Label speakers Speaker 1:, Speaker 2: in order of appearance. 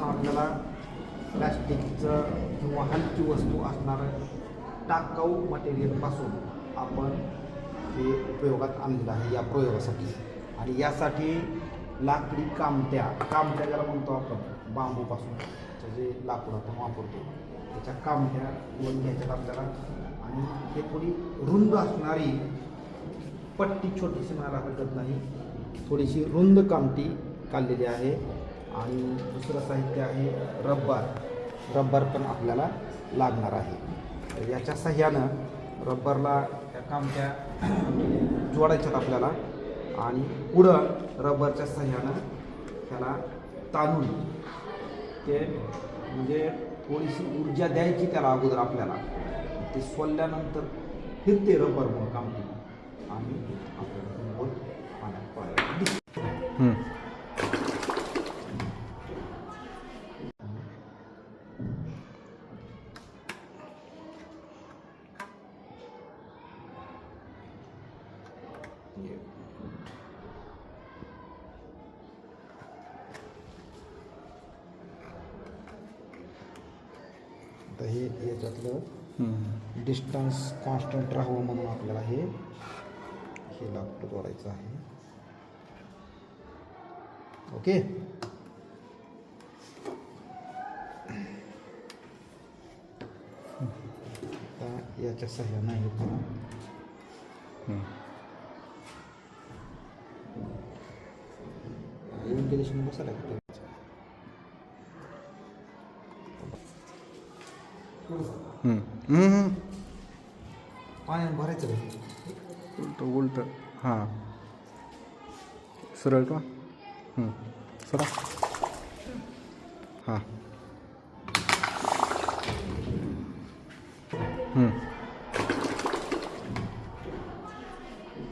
Speaker 1: आपल्याला प्लॅस्टिकचं किंवा हलकी वस्तू असणारं टाकाऊ मटेरियलपासून आपण हे उपयोगात आणलेलं आहे या प्रयोगासाठी. आणि यासाठी लाकडी कामट्या ज्याला म्हणतो आपण, बांबूपासून जे लाकूड आपण वापरतो त्याच्या कामट्या दोन घ्यायच्यात आपल्याला. आणि हे थोडी रुंद असणारी पट्टी, छोटीशी मला हरकत नाही, थोडीशी रुंद कामटी काढलेली आहे. आणि दुसरं साहित्य आहे रब्बर पण आपल्याला लागणार आहे. तर याच्या साह्यानं रब्बरला त्या कामट्या जोडायच्यात आपल्याला आणि पुढं रब्बरच्या साह्यानं त्याला ताणून ते म्हणजे थोडीशी ऊर्जा द्यायची त्याला अगोदर आपल्याला. ते सोलल्यानंतर फिरते रब्बरमुळं कामटी आणि आपल्याला बोट पाण्यात पडायला दिसते. आता हे याच्यातलं डिस्टन्स कॉन्स्टंट राहावं म्हणून आपल्याला हे लाकूड जोडायचं आहे. ओके. आता याच्या सहाय्यानं हे पुन्हा योग्य दिशेने बसायला लागतं. पाण्यात भरायचं
Speaker 2: उलट हां सरळ का सरळ हां